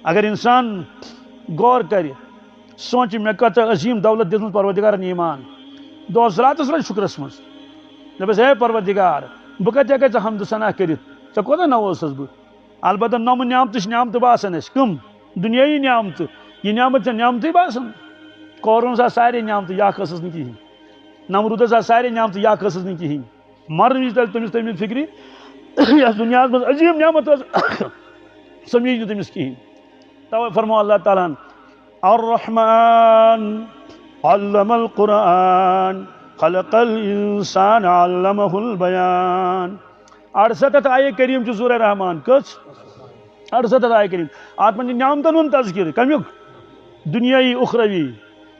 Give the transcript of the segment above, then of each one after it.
اگر انسان غور کر سوچ مے کت عظیم دولت دن پروردگارن ایمان دہس راتس روز شکرس مز دپس ہے پروردگار بہ کتہ ہیکہ ژے حمد ثنا کرت ژے کوتاہ نووسس بہ البتہ نم نعمت نعمت باسان اس کم دنیائی نعمت یہ نعمت نعمت باسان قورون سارے نعمت یا کھسس نا کہین نمرودس سارے نعمت یا کھسس نا کہین مرن وز تمس تمہیں فکری یس دنیا مز عظیم نعمت سمجھ نہ تمس کہین توے فرمو اللہ تعالیٰ الرحمن علم القرآن خلق الانسان علمہ البیان 68 آیے کریم چھ سورہ رحمان کس 68 آیے کریم ات من نعمتن ہند تذکر کمیک دنیائی اخروی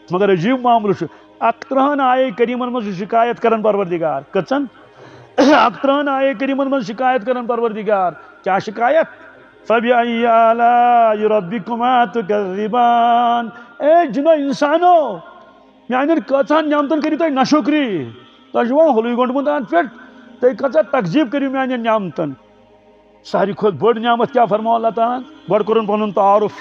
مگر عجیب معاملہ 38 آیے کریمن من شکایت کرن پروردگار کچن 38 آیے کریمن من شکایت کرن پروردگار کیا شکایت فَبِأَيِّ آلَاءِ رَبِّكُمَا تُكَذِّبَانِ اے جنو انسانو میانن کچھان نعمتن کری تھی ناشکری تہ ہولی گنڈمت ات پہ تھی کچھ تقزیب کرو میان نعمتن ساری کھت بڑ نعمت کیا فرمو اللہ تعالیٰ گوڑ کورن پنن تعارف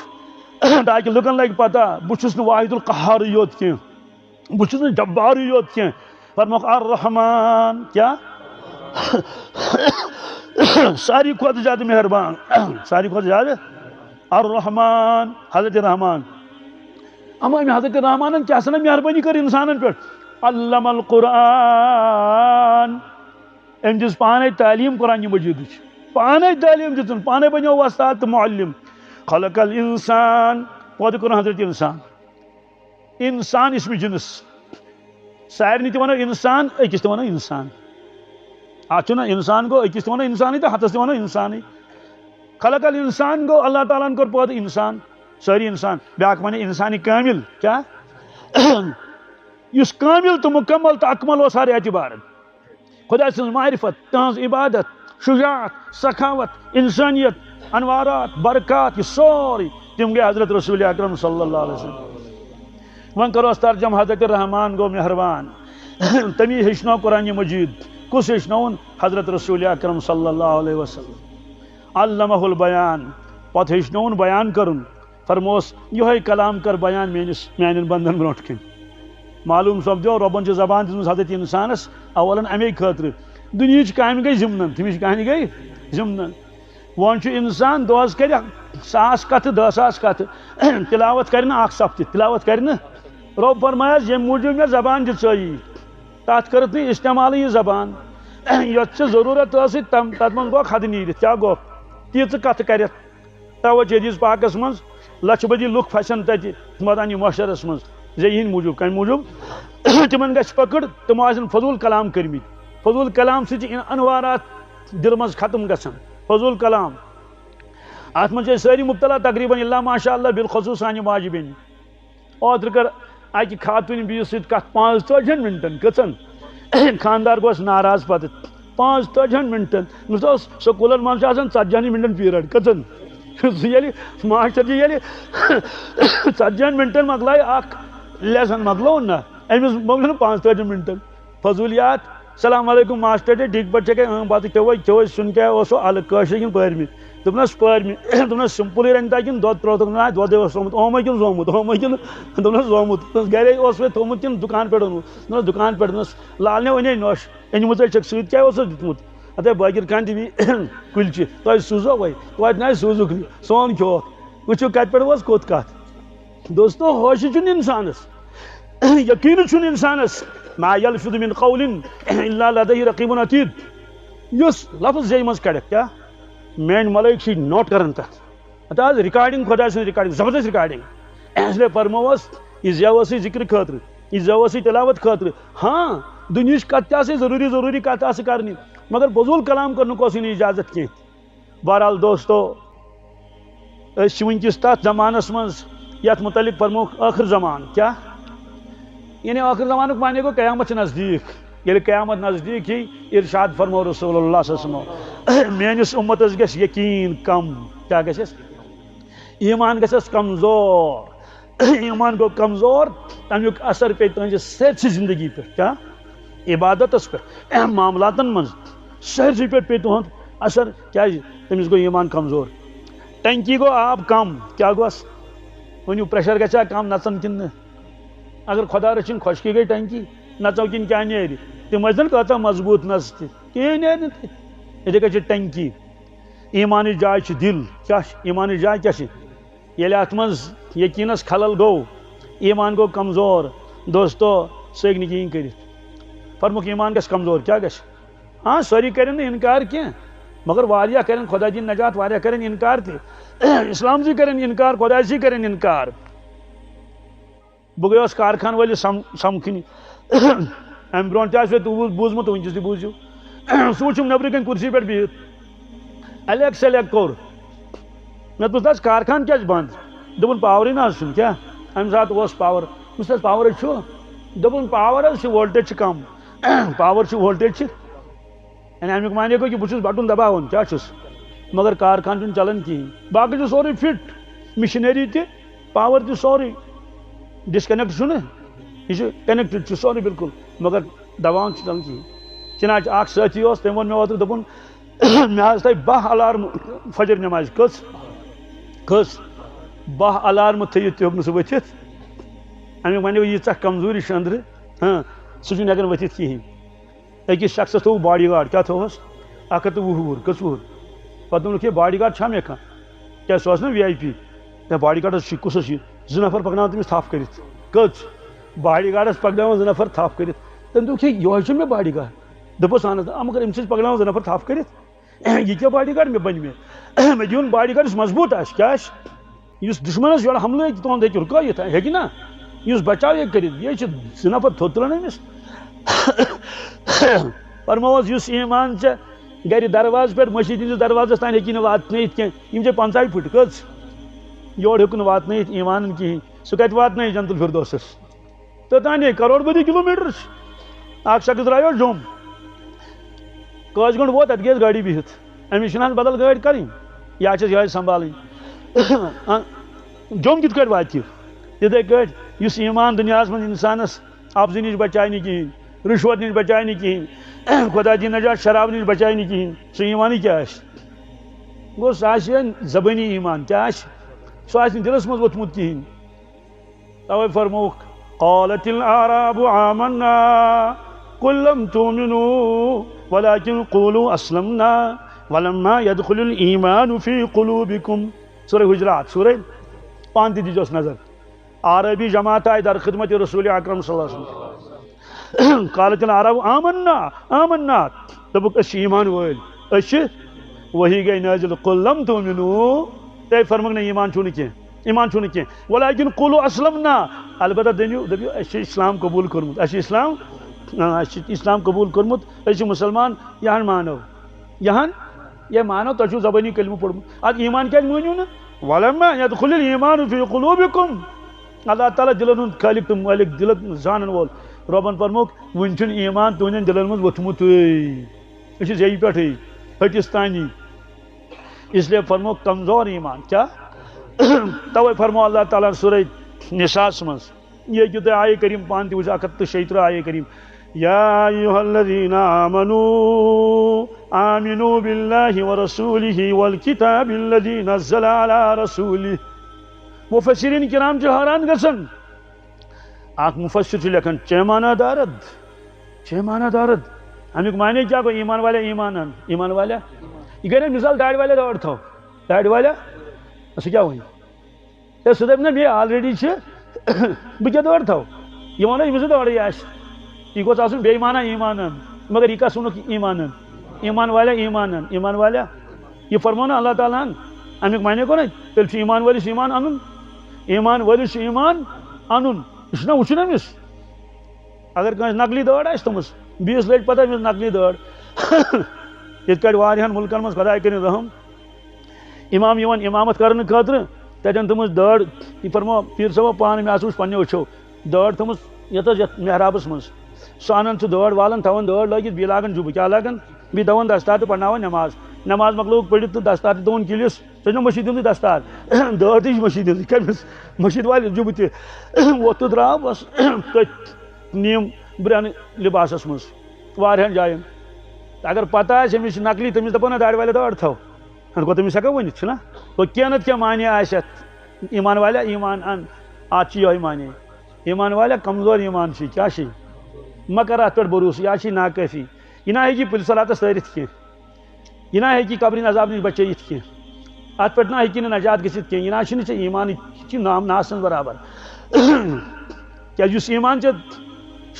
تاکہ لکن لگ پتہ بہس واحد القہار یوت کی بہس جبار یوت کی فرموک الرحمن کیا ساری کھت زیادہ مہربان ساری کھت زیادہ الرحمن حضرت رحمان اما حضرت رحمانن کیا سنا مہربانی کر انسانن پہ علم القرآن ام دس پانے تعلیم قرآن مجید پانے تعلیم دتن پانے بنو استاد تو معلم خلق الانسان پود کر حضرت انسان اسم جنس سارے تہ ونو انسان اکس تہ ونو انسان اتنا انسان گو اکس تہ ونو انسان تو ہتس تہ ونو انسان خلق الانسان گو اللہ تعالیٰ کور پود انسان ساری انسان بیاکھ ون انسانی کامل کیا اس کامل تو مکمل تو اکمل اس ہر اعتبار خدا سن معرفت تہذ عبادت شجاعت سخاوت انسانیت انوارات برکات یہ سوری تم گئے حضرت رسول اکرم صلی اللہ علیہ وسلم ون کرو ترجم حضرت رحمان گو مہربان تمی ہچنو قرآن مجید کس ہچنون حضرت رسول اکرم صلی اللہ علیہ وسلم علمہ البیان پتہ ہچنون بیان کرن فرموس یہ کلام کر بیان میان بندن برونٹ کن معلوم سپدو ربن چھ زبان دس حضرت انسانس اولن امی خاطر دنیا کامہ گئی ضمن تمچ کہانی گئی ضمن ون انسان دہس کر 1000 کت 10,000 کت تلاوت کرنا اخ سفت تلاوت کرنا رب فرمایا یم موجود میں زبان دژی تات کرت نہیں استعمال یہ زبان یت ضرورت تت من گو حد نیرت کیا گو تیت کت کرت توجہ حدیث پاکس من لچھ بدی لک پھسن تت مدانی معاشرس من ذہین موجود کم موجود تمن گھ پکڑ تمو آسن فضول کلام کرمت فضول کلام سی انوارات دل مز ختم گژھان فضول کلام ات من ساری مبتلا تقریباً اللہ ماشاء اللہ بالخصوص سانہ ماجبین اوتر کر اکہ خاتون بیس ست کت 45 منٹن کچن خاندار گوس ناراض پتہ 45 منٹن مس سکولن من 40 منٹن پیریڈ کچن ماسٹر جی 40 منٹن مکلائے اخ لیسن مکلو نا امس مکل 45 منٹن فضولیات السلام علیکم ماسٹر جی ٹھیک پہ پتہ کھو سن کیا الگ قشر کن پرمت دپنس پرمت دپنس سمپلی رنتا کن دود تروتک نا دود زومت اومے کن زومت اومے کن دپنس زومت گرے تھومت کن دکان پہ دپنس دکان پہ دپنس لالنے ونے نوش انمت ست کیا دتمت اتھے باقر کھان تھی کلچہ تہ سوزو وی توتہ نا سوزک سون کھو وچو کت پہ کت کت دوستو ہوش چھ انسانس یقین چھ انسانس ما یلفظ من قول الا لدیہ رقیب عتید اس لفظ جی مز کڑک کیا مین ملائک چھ نوٹ کران تک آج ریکارڈنگ خدا سن ریکارڈنگ زبردست ریکارڈنگ اس لیے فرموس یہ زیوسی ذکر خاطر یہ زیوسی تلاوت خاطر ہاں دنیش کت ضروری کت کرنی مگر فضول کلام کرن کو اجازت کی بہرحال دوستو ونکس تر زمانس مز یت متعلق فرمو آخر زمان کیا یعنی آخر زمانک معنی گو قیامت نزدیک یل قیامت نزدیک ہی ارشاد فرمو رسول اللہ صلی اللہ علیہ وسلم میانس امتس گھس یقین کم کیا گھس ایمان گھس کمزور ایمان گو کمزور تمیک اثر پہ تہذ سرسی زندگی پہ کیا عبادت پہ معاملاتن من سرسی پہ تہد اثر کیا تمس گو ایمان کمزور ٹینکی گو آب کم کیا گوس ونیو پریشر گژھا کم نژن کن اگر خدا رچھن خشکی گئی ٹینکی نژو کن کیا نیرِ تم ٲسۍ کۭژاہ مضبوط نژ تہِ کہیٖنۍ نیرِ نہٕ تتہِ یِتھے کٔنۍ چھِ ٹینکی ایمانٕچ جاے چھِ دِل کیاہ چھِ ایمانٕچ جاے کیاہ چھِ ییٚلہِ اتھ منٛز یقیٖنس خلل گوٚو ایمان گوٚو کمزور دوستو سُہ ہیٚکہِ نہٕ کِہیٖنۍ کٔرِتھ فرموکھ ایمان گژھِ کمزور کیاہ گژھِ ہاں سٲری کرن نہٕ انکار کینٛہہ مگر واریاہ کرن خدا دِنۍ نجات واریاہ کرن انکار تہِ اسلام سی کرن انکار خدا سی کرن انکار بہٕ گٔیوس کارخان وٲلِس سمکھنہِ امہِ برونٛٹھ تہِ آسوٕ تۄہہِ بوٗزمُت وٕنکیٚس تہِ بوٗزِو سُہ وٕچھُم نیٚبرٕ کَنۍ کُرسی پٮ۪ٹھ بِہِتھ الیک سلیک کوٚر مےٚ دوٚپُس حظ کارخان کیٛازِ بنٛد دوٚپُن پاورٕے نہ حظ چھُنہٕ کیٛاہ اَمہِ ساتہٕ اوس پاور دوٚپُس حظ پاورٕے چھُ دوٚپُن پاور حظ چھُ وولٹیج چھِ کم پاور چھُ وولٹیج چھِ یعنی امیُک معنی گوٚو کہِ بہٕ چھُس بٹُن دباوان کیٛاہ چھُس مگر کارخان چھُنہٕ چلان کِہیٖنۍ باقٕے چھُ سورُے فِٹ مِشیٖنٔری تہِ پاور تہِ سورُے ڈِسکَنیکٹ چھُنہٕ یہِ چھُ کَنیکٹِڈ چھُ سورُے بِلکُل مگر دباوان چھُ چلان کِہیٖنۍ چِناچ اکھ سٲتھی اوس تٔمۍ ووٚن مےٚ اوترٕ دوٚپُن مےٚ حظ تھٲے 12 الارمہٕ فجر نٮ۪مازِ کٔژ 12 الارمہٕ تھٲیِتھ تہِ ہیوٚک نہٕ سُہ ؤتھِتھ امیُک وَنیو ییٖژاہ کمزوٗری چھِ أنٛدرٕ سُہ چھُنہٕ ہٮ۪کان ؤتھِتھ کِہیٖنۍ أکِس شخصس تھوٚوُکھ باڈی گاڈ کیٛاہ تھوٚوُس 120 کٔژ وُہُر پتہٕ دوٚپُکھ ہے باڈی گاڈ چھا مےٚ کانٛہہ کیٛازِ سُہ اوس نا وی آی پی ہے باڈی گاڈس چھُ کُس چھُ 2 نفر پکناوان تٔمِس تھپھ کٔرِتھ کٔژ باڈی گاڈس پکناوان 2 نفر تھپھ کٔرِتھ تٔمۍ دوٚپُکھ ہے یِہوے چھُ مےٚ باڈی گاڈ دوٚپُس اہن حظ مگر أمِس چھِ پکناوان 2 نفر تھپھ کٔرِتھ یہِ کیٛاہ باڈی گاڈ مےٚ بنہِ مےٚ دیُن باڈی گاڈ یُس مضبوٗط آسہِ کیٛاہ آسہِ یُس دُشمنس یورٕ حملہٕ ہیٚکہِ تُہُنٛد ہیٚکہِ رُکٲیِتھ ہیٚکہِ نا یُس بچاو ہیٚکہِ کٔرِتھ یہِ چھِ 2 نفر تھوٚد تُلان أمِس فرمووس یُس ایمان ژےٚ گرِ دروازٕ پٮ۪ٹھ مسجد ہِنٛدِس دروازس تانۍ ہیٚکی نہٕ واتنٲیِتھ کینٛہہ یِم چھِ 50 پھٕٹۍ کٔژ یور ہیوٚک نہٕ واتنٲیِتھ ایمانن کِہیٖنۍ سُہ کتہِ واتنٲیہِ جنتُل فردوسس توٚتانے کروڑ بدی کِلوٗ میٖٹر چھِ اکھ شخص درٛایو جوٚم کٲژِ گٲنٛٹہٕ ووت اتہِ گٔیس گاڑی بِہِتھ أمِس چھِنہٕ حظ بدل گٲڑۍ کَرٕنۍ یا چھس یِہوے سنبھالٕنۍ جوٚم کِتھ کٲٹھۍ واتہِ یِتھے کٲٹھۍ یُس ایمان دُنیاہس منٛز انسانس افزٕ نِش بچایہِ نہٕ کِہیٖنۍ رُشوت نِش بچایہِ نہٕ کِہیٖنۍ خۄدا دِیِن نجات شراب نِش بچایہِ نہٕ کِہیٖنۍ سُہ ایمانٕے کیٛاہ آسہِ گوٚو سُہ آسہِ زبٲنی ایمان کیٛاہ آسہِ سُہ آسہِ نہٕ دِلس منٛز ووٚتھمُت کِہیٖنۍ توے فرمووُکھ قالت الاعراب آمنا قل لم تؤمنوا ولكن قولوا اسلمنا ولما يدخل الايمان في قلوبكم سورہ حجرات سورہ پانہٕ تہِ دیٖزیوس نظر عربی جماعت آیہِ در خدمت رسول اکرم صلی اللہ علیہ وسلم قالت الاعراب آمنا دوٚپُکھ أسۍ چھِ ایمان وٲلۍ أسۍ چھِ وحی گٔے نٲزِل قل لم تؤمنوا تۄہہِ فرموکھ نہ ایمان چھُو نہٕ کینٛہہ ولكن قولوا اسلمنا البتہ دٔپِو اَسہِ چھُ اسلام قبوٗل کوٚرمُت اَسہِ چھُ اسلام قبوٗل کوٚرمُت أسۍ چھِ مُسلمان یہن مانو یہِ مانو تۄہہِ چھُو زبٲنی کلمہٕ پوٚرمُت ادٕ ایمان کیٛازِ مٲنِو نہٕ ولما يدخل الايمان في قلوبكم اللہ تعالیٰ دِلن ہُنٛد خٲلق تہٕ مٲلِک دِلن زانن وول رۄبن فرموکھ وُنہِ چھُنہٕ ایمان تُہنٛدٮ۪ن دِلن منٛز ووٚتھمُتٕے أسۍ چھِ زیٚیہِ پٮ۪ٹھٕے ۂٹِس تانی اس لیے فرموکھ کمزور ایمان کیٛاہ توے فرمو اللہ تعالیٰ سورہ نساءس منٛز یہِ ہیٚکِو تُہۍ آیے کریم پانہٕ تہِ وٕچھ 136 آیے کریم یا ایُہا الذین آمنوا آمنوا باللہ ورسولہ والکتاب الذی نزل علی رسولہ مفسرین کرام چھِ حٲران گژھان اکھ مفسر چھُ لیکھان چیمانہ دارد امیُک معنی کیٛاہ گوٚو ایمان والیاہ یہِ گٔے نا مثال داڑِ والیاہ دٲڑ تھاو داڑِ والیاہ سُہ کیٛاہ وَنہِ ہے سُہ دَپہِ نا مےٚ آلریڈی چھِ بہٕ کیٛاہ دٲڑ تھاو یہِ وَنو ییٚمِس نہٕ دٲڑٕے آسہِ یہِ گوٚژھ آسُن بیٚیہِ مانا ایمانن مگر یہِ کَتھ ووٚنُکھ ایمانن ایمان والیاہ یہِ فرمو نا اللہ تعالیٰ ہن امیُک معنی گوٚو نا تیٚلہِ چھُ ایمان وٲلِس ایمان اَنُن یہِ چھُنہ وٕچھُن أمِس اگر کٲنٛسہِ نقلی دٲڑ آسہِ تھٔمٕژ بیٚیِس لٔج پتہ أمِس نقلی دٲڑ یِتھ کٲٹھۍ واریاہن مُلکن منٛز خۄداے کٔرِنۍ رحم اِمام یِوان اِمامت کرنہٕ خٲطرٕ تتٮ۪ن تھٔمٕژ دٲڑ یہِ فرمو پیٖر صٲبو پانہٕ مےٚ ہسا وٕچھ پننیو أچھو دٲڑ تھٔمٕژ یتھ محرابس منٛز سُہ انان سُہ دٲڑ والان تھاوان دٲڑ لٲگِتھ بیٚیہِ لاگان جُبہٕ کیٛاہ لاگان بیٚیہِ دَوان دستار تہٕ پرناوان نٮ۪ماز مۄکلووُکھ پٔرِتھ تہٕ دستار تہِ دِوان کِلِس سُہ چھُنہ مٔشیٖد ہُنٛدُے دستار دٲڑ تہِ چھِ مٔشیٖد ہِنٛزٕے کٔمِس مٔشیٖد والہِ جُبہٕ تہِ ووٚتھ تہٕ درٛاو بس تٔتھۍ نیٖم برٛہنہٕ لِباسس منٛز واریاہن جاین اگر پتہ آسہِ أمِس چھِ نقلی تٔمِس دپو نہ داڑِ والے دٲڑ تھاو گوٚو تٔمِس ہٮ۪کو ؤنِتھ چھُنہ تو کیا نت کیا معنی آشت ایمان والا ایمان ان آج یہ معنی ایمان والا کمزور ایمان چی کیا چی مکر ات پہ بھروسہ یہ ناکافی یہ نہ ہی پولیس صلاتس ترت کی یہ نہ ہی قبرین عذاب نش بچت کی ات پہ نہ ہی نجات گھت کی یہ نہ ایمان نام ناسن برابر کیا اس ایمان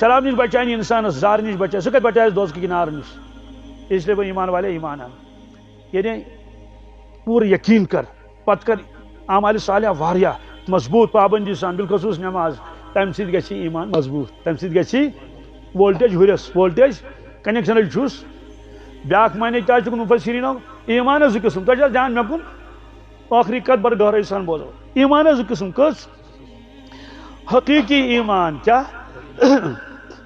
شراب نش بچائے انسانس زار نش بچائے سہ کت بچائے دوزخ کنار نش اس لیے وہ ایمان والے ایمان ان یعنی پور یقین کر پتہ کر اعمال صالحہ واریاہ مضبوط پابندی سان بالخصوص نماز تمہ سۭتۍ گژھِ ایمان مضبوط تمہ سۭتۍ گژھِ وولٹیج ہُرس وولٹیج کنیکشن چھُس بیاکھ معنی کیا چھُ مفسرینو ایمان زٕ قسم تۄہہِ چھا دھیان مےٚ کُن ٲخری کتھ بڑٕ گہرائی سان بوزو ایمان زٕ قسم کٔژ حقیقی ایمان کیا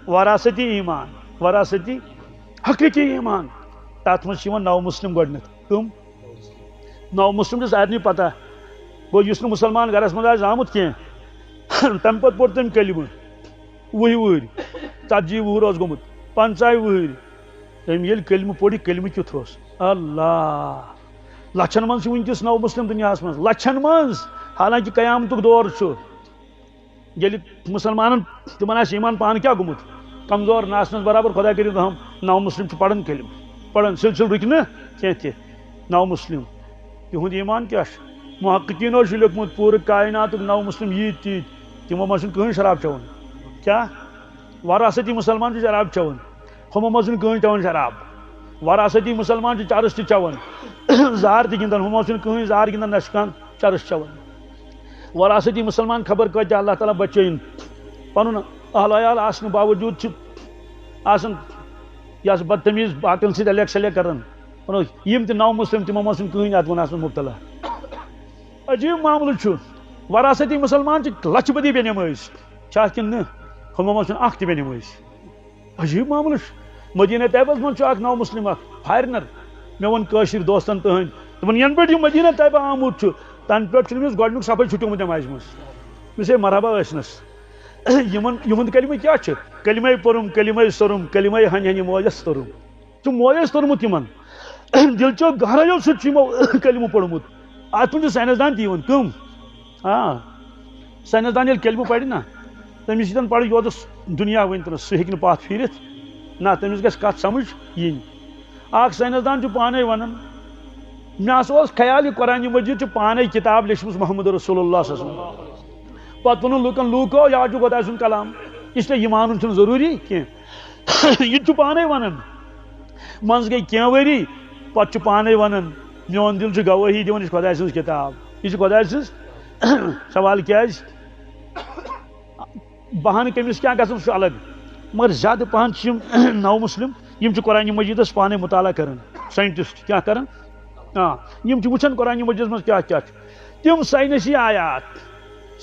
وراثتی ایمان وراثتی حقیقی ایمان تات مز نو مسلم گۄڈنیتھ کم نو مسلم چھِ سارنٕے پتہ گوٚو یُس نہٕ مُسلمان گرس منٛز آسہِ آمُت کینٛہہ تمہِ پتہٕ پوٚر تٔمۍ کلمہٕ 20 وُہٕرۍ 40 وُہُر اوس گوٚمُت 50 وُہٕرۍ تٔمۍ ییٚلہِ کلمہٕ پوٚر یہِ کلمہٕ کیُتھ اوس اللہ لچھن منٛز چھِ وٕنکیٚس نو مسلم دُنیاہس منٛز لچھن منٛز حالانکہِ قیامتُک دور چھُ ییٚلہِ مُسلمانن تِمن آسہِ ایمان پانہٕ کیٛاہ گوٚمُت کمزور ناسنس برابر خدا کٔرِو رحم نو مسلم چھِ پران کلمہٕ پران سلسل رُکہِ نہٕ کینٛہہ تہِ نو مسلم تِہُنٛد ایمان کیٛاہ چھُ محققیٖنو چھُ لیوٚکھمُت پوٗرٕ کائناتُک نو مسلم ییٖتۍ تیٖتۍ تِمو منٛز چھُنہٕ کٕہٕنۍ شراب چٮ۪وان کیٛاہ وراثتی مسلمان چھِ شراب چٮ۪وان ہُمو منٛز چھُنہٕ کٕہٕنۍ چٮ۪وان شراب وراثتی مسلمان چھِ چرس تہِ چٮ۪وان زار تہِ گِنٛدان ہُمو چھُنہٕ کٕہٕنۍ زار گِنٛدان نہ چھُ کانٛہہ چرس چٮ۪وان وراثتی مسلمان خبر کۭتیاہ اللہ تعالیٰ بچٲیِن پنُن اہل عیال آسنہٕ باوجوٗد چھِ آسان یۄس بدتمیٖز باقین سۭتۍ الیک سلیک کران یِم تہِ نو مسلم تِمو منٛز چھُنہٕ کٕہٕنۍ اتھ گۄناہس منٛز مُبتلا عجیٖب معاملہٕ چھُ وراثتی مسلمان چھِ لچھ بٔدی بے نمٲز چھا کِنہٕ نہٕ ہُمو منٛز چھُنہٕ اکھ تہِ بے نمٲز عجیٖب معاملہٕ چھُ مدیٖنہ طیبس منٛز چھُ اکھ نو مسلم اکھ فارنر مےٚ ووٚن کٲشِر دوستن تٕہنٛدۍ دوٚپُن ینہٕ پٮ۪ٹھ یہِ مدیٖنہ طیبہ آمُت چھُ تنہٕ پٮ۪ٹھ چھُنہٕ أمِس گۄڈنیُک صفے چھُٹیومُت نمازِ منٛز مےٚ ہے مرحبا ٲسنس یِہُنٛد کلمہٕ کیٛاہ چھُ کلمے پوٚرُم کلمے سوٚرُم کلمے ہنہِ ہنہِ موجس توٚرُم چھُ موجس توٚرمُت یِمن دِلچو گہرایو سۭتۍ چھُ یِمو کلمہٕ پوٚرمُت اتھ منٛز چھُ ساینسدان تہِ یِوان کٕم ساینسدان ییٚلہِ کلمہٕ پرِ نا تٔمِس ییٚتٮ۪ن پرِ یوتس دُنیا ؤنۍتنس سُہ ہیٚکہِ نہٕ پتھ پھیٖرِتھ نہ تٔمِس گژھِ کتھ سمجھ یِنۍ اکھ ساینسدان چھُ پانے ونان مےٚ ہسا اوس خیال یہِ قرآنہِ مجیٖد چھُ پانے کِتاب لیٚچھمٕژ محمد رسول اللہ صلی اللہ علیہ وسلم پتہٕ ووٚنُن لُکن لوٗکو یہِ حظ چھُ خۄداے سُنٛد کلام اس لیے یہِ مانُن چھُنہٕ ضروٗری کینٛہہ یہِ تہِ چھُ پانے ونان منٛزٕ گٔے کینٛہہ ؤری پتہٕ چھُ پانے ونان میون دل چھُ گوٲہی دِوان یہِ چھِ خۄداے سٕنٛز کِتاب یہِ چھِ خۄداے سٕنٛز سوال کیٛازِ بہانہٕ کٔمِس کیٛاہ گژھان چھُ الگ مگر زیادٕ پہن چھِ یِم نو مسلم یِم چھِ قرآنہِ مجیٖدس پانے مطالعہ کران ساینٹسٹ کیٛاہ کران یِم چھِ وٕچھان قرآنہِ مجیٖدس منٛز کیٛاہ کیٛاہ چھُ تِم ساینسی آیات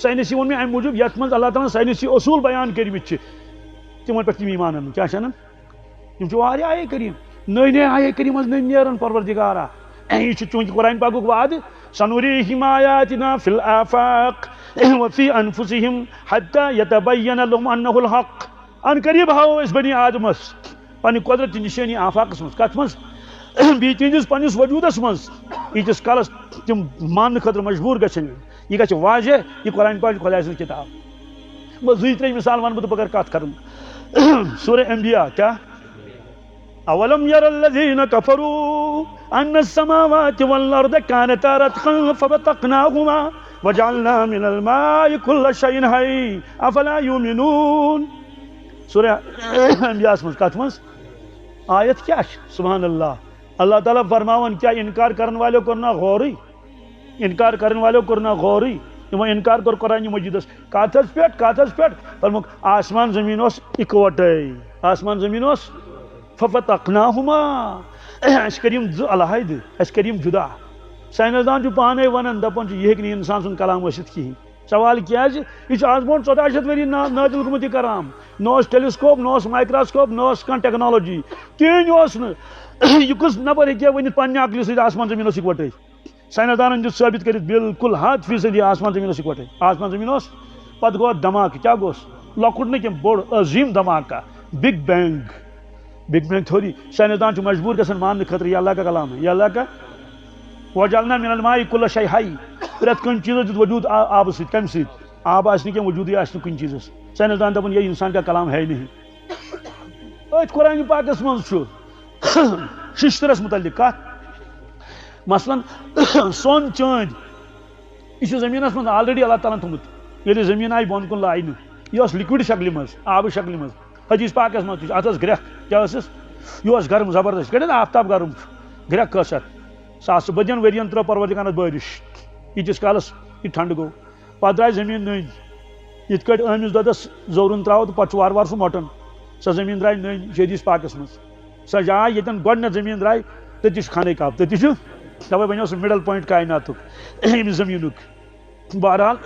ساینسی ووٚن مےٚ امہِ موٗجوٗب یتھ منٛز اللہ تعالیٰ ہن ساینسی اصوٗل بیان کٔرمٕتۍ چھِ تِمن پٮ۪ٹھ تِم ایمان انان کیٛاہ چھِ انان یِم چھِ واریاہ آیے کریٖم نٔے نٔے آیے کریٖم حظ نٔے نیران پروردِگارا یہِ چھُ چوٗنٛکہِ قرآنہِ پاکُک وعدٕ سنُریٖہِم آیاتِنا فِی الآفاق وفی انفسِہِم حتی یتبین لہم انہ الحق ان قریٖب ہاوو أسۍ بنی آدمس پننہِ قۄدرت نِشٲنی آفاقس منٛز کتھ منٛز بیٚیہِ تِہنٛدِس پننِس وجوٗدس منٛز ییٖتِس کالس تِم ماننہٕ خٲطرٕ مجبوٗر گژھن یہِ گژھِ واضح یہِ قرآنہِ پاک چھِ خۄداے سٕنٛز کِتاب بہٕ 2-3 مثال ونہٕ بہٕ تہٕ بہٕ کرٕ کتھ کرُن سورہ انبیاء کیٛاہ اولم ير الذين كفروا ان السماوات والارض كانتا رتقا ففتقناهما وجعلنا من الماء كل شيء حي افلا يؤمنون سورہ انبیاء منٛز کتھ منٛز آیت کیٛاہ چھِ سبحان اللہ اللہ تعالیٰ فرماوان کیا انکار کرن والو کوٚر نا غورٕے انکار کرن والو کوٚر نا غورٕے یِمو انکار کوٚر قرآنہِ مجیٖدس کتھس پٮ۪ٹھ فرموکھ آسمان زٔمیٖن اوس اِکوٹے آسمان زٔمیٖن اوس ففتقناہما اَسہِ کٔرۍ یِم زٕ علیحدٕ اَسہِ کٔرۍ یِم جُدا ساینسدان چھُ پانے ونان دپان چھُ یہِ ہیٚکہِ نہٕ انسان سُنٛد کلام ٲسِتھ کِہینۍ سوال کیٛازِ یہِ چھُ آز برونٛٹھ 14 شیٚتھ ؤری نٲزِل گوٚمُت یہِ کلام نہ اوس ٹیلیسکوپ نہ اوس مایکروسکوپ نہ اوس کانٛہہ ٹیکنالوجی کِہینۍ اوس نہٕ یہِ کُس نفر ہیٚکہِ ہا ؤنِتھ پننہِ عقلہِ سۭتۍ آسمان زٔمیٖن اوس اِکوٹے ساینسدانن دیُت ثٲبت کٔرِتھ بالکل 100% آسمان زٔمیٖن اوس اِکوٹے آسمان زٔمیٖن اوس پتہٕ گوٚو دھماکہٕ کیٛاہ گوٚوس لۄکُٹ نہٕ کینٛہہ بوٚڑ عظیٖم دھماکہ بِگ بینگ تھوری ساینسدان چھُ مجبوٗر گژھان ماننہٕ خٲطرٕ یہِ اللہ کا کلام ہے یہ اللہ کا وجعلنا من الماء كل شيء حي پرت کن چیز وجود آب ست کم ست آب آس کی وجود آس کن چیز سائنس دان دپان یہ انسان کا کلام ہے نہیں ات قرآن پاکس من ششترس متعلق کت مثلا سون چاند یہ زمینس من آلریڈی اللہ تعالیٰ تھومت یل زمین آئی بون کن لائن یہ لکوڈ شکل مز آب شکل مز حدیث پاکس من ات گریکھ کیا یہ گرم زبردست کڑ آفتاب گرم گریکھ کس ساس بدین ورین ترو پروردگارس بارش یتس کالس یہ ٹھنڈ گو پتہ درائے زمین نئی یت کٹ امس دودس زورن تراو تو پتہ وار وار سہ مٹن سہ زمین درائے نئی حدیث پاکس من سہ جائے یتن گۄڈنیتھ زمین درائے تتی خانہ کعبہ تتی توے بنیو سہ مڈل پوائنٹ کائناتک زمینک بہرحال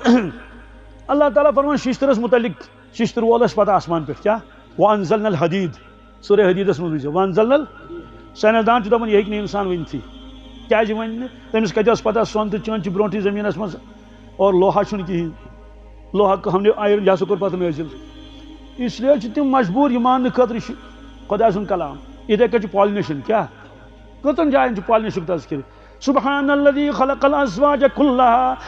اللہ تعالیٰ فرمان ششترس متعلق ششتر وولس پتہ آسمان پہ کیا وانزلنا الحدید سورہ حدیدس من وچھو وانزلنا سائنس دان دپان یہ ہیٚکہِ نہٕ انسان ونتھی کیازِ ون تمس کتہ پتہ سون تو چون برونٹھی زمینس مز اور لوہا چھ کہین لوہا ہم نے آئرن یہ کور پتہ نازل اس لیے تم مجبور یہ مان خاطر خدا سن کلام اتھے کچھ پالنیشن کیا کتن جائن پالنیشن تذکر سبحان الذي خلق الازواج كلها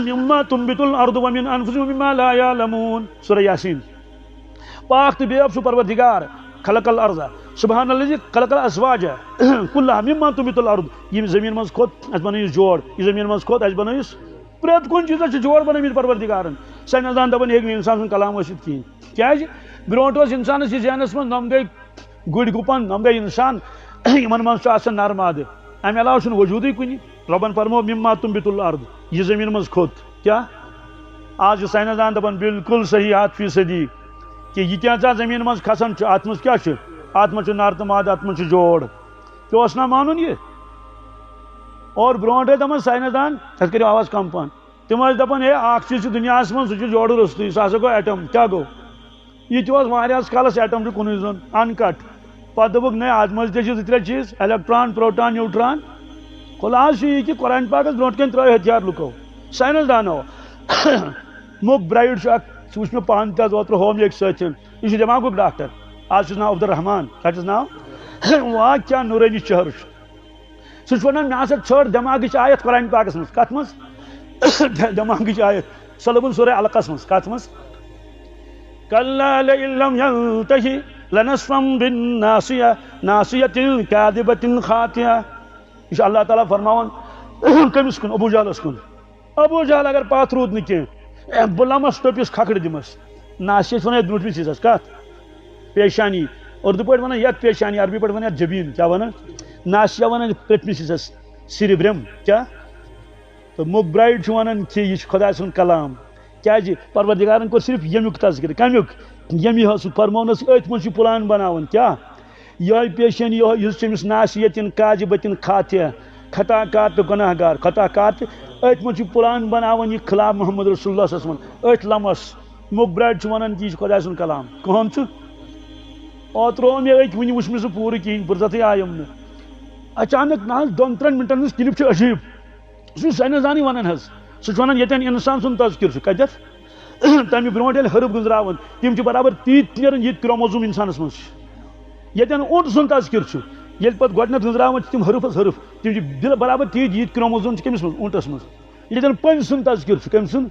مما تنبت الارض ومن انفسهم مما لا يعلمون سورہ یاسین پاک تو بے اب سو پروردگار خلق الارض سبحان الذي خلق الازواج كلها مما تنبت الارض یہ زمین مز کھوت اس بنائیس جوڑ یہ زمین مز کھوت اس بنائیس پریت کن چیز جوڑ بنائیس پروردگارن سائنس دان دپان ایک انسان سن کلام ورثت کہین کیا برونٹ انسانس یہ ذہنس من نم گئی گڑ گپن نم گئی انسان ان من نر مادہ امہ علاوہ وجودی کن ربن فرمو مما تنبت الارض یہ زمین مز کھوت کیا آج سائنس دان دپان بالکل صحیح 100% کہ یہ کیا زمین مز کھسان ات مز کیا ات مز نر تو مادہ ات مز جوڑ تو نا مانن یہ اور برونٹ دپان سائنس دان تک کرو آواز کم پہن تم دپان ہے اخ چیز دنیا من سہ جوڑ روستٕے سہ ہسا گو ایٹم کیا گو یہ واریاہس کالس ایٹم کن زون ان کٹ پتہ دپک نہ ات مز تہ زٕ ترٛےٚ چیز الیکٹران پروٹان نیوٹران خلاص یہ کہ قرآن پاکس برونٹ کن ترٛٲے ہتھیار لُکو سائنس دانو مک برائڈ اخ وچ مے پان تہ اوترٕ ہوم ایک سۭتۍ یہ دٮ۪ماغُک ڈاکٹر آج چھُس ناو عبدالرحمان کیا چھُس ناو واہ کیا نورانی چہرٕ چھُ سہ چھُ ونان مےٚ ہسا ژھٲر دٮ۪ماغٕچ آیت قرآن پاکس منٛز کتھ منٛز دٮ۪ماغٕچ آیت سۄ لوٚبُن سورہ علقس منٛز کتھ منٛز کلا لئن لم ينتهي لنصفا بالناصية ناصية كاذبة خاطئة یہ اللہ تعالیٰ فرماون کمس کن ابو جہلس کن ابو جہل اگر پاتھ رود نہ کی بہ لمس ٹوپس کھکڑ دمس ناصیت ونان برونٹمس چیزس کت پیشانی اردو پہ ونان یت پیشانی عربی پہ ونان جبین کیا ونان ناصیہ ونان پتمس چیزس سیریبرم کیا تو مک برائڈ ونان کہ یہ خدا سن کلام کیا پروردگارن کو صرف یمیک تذکر کمیک یمی حس فرمونس ات من پلان بناون کیا یہ پیشین یہ چمس ناصیتن کاذبتن خاطئہ خطا کار تو گناہ گار خطا کار ات من پلان بناون یہ خلاف محمد رسول اللہ صلی اللہ علیہ وسلم ات لمس مک برائڈ ونان کہ خدا سن کلام کہن اوترو مے ات ون وچ سہ پور کہین پرزتھے آیم نا اچانک نا 2-3 منٹن ہز کلپ عجیب سہ سائنس دانی ونان حظ سہ ونان یتن انسان سن تذکر کتھ تمہ برونٹ یل حرف گزراون تم برابر تیت نیرن یہ کروموزوم انسانس من یتن اونٹ سن تذکر یل پتہ گۄڈنیتھ گزراون تم حرفس حرف تم برابر تیت یہ کروموزوم کمس من اونٹس من یتن پنج سن تذکر کم سن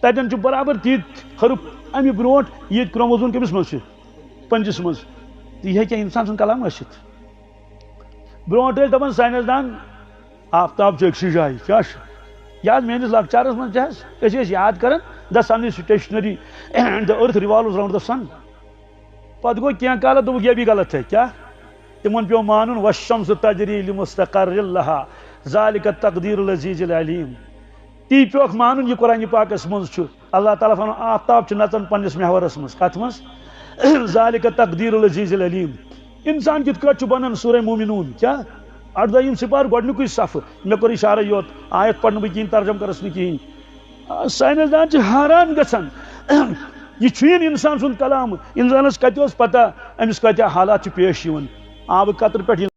تتن برابر تیت حرف امہ برونٹ یہ کروموزوم کمس من پنجس من یہ کیا انسان سن کلام ٲسِتھ برونٹ دپان سائنس دان آفتاب أکسٕے جایہِ کیا یاد میٲنِس لۄکچارس منٛز تہِ حظ أسۍ یاد کران the sun is stationary and the earth revolves around the sun پتہٕ گوٚو کینٛہہ کالہ دوٚپُکھ یہِ بھی غلط ہے کیا تِمن پیوٚو مانُن والشمس تجری لمستقر لها ذلك التقدير العزيز العليم تی پیوٚکھ مانُن یہِ قرآن پاکس منٛز چھُ اللہ تعالیٰ فرمان آفتاب چھُ نژان پننِس محورس منٛز کتھ منٛز ذلك التقدير العزيز العليم انسان کِتھ کٲٹھۍ چھُ بنان سورہ مومنون کیا 18 سپار گۄڈنیُکُے صفہٕ مےٚ کوٚر اشارٕ یوت آیت پرنہٕ بہٕ کِہیٖنۍ ترجم کرس نہٕ کِہیٖنۍ سائنس دان چھِ حٲران گژھان یہ چھُیی انسان سُنٛد کلام انسانس کتہِ اوس پتہ أمِس کۭتیاہ حالات چھِ پیش یِوان آبہٕ قطرٕ پٮ۪ٹھ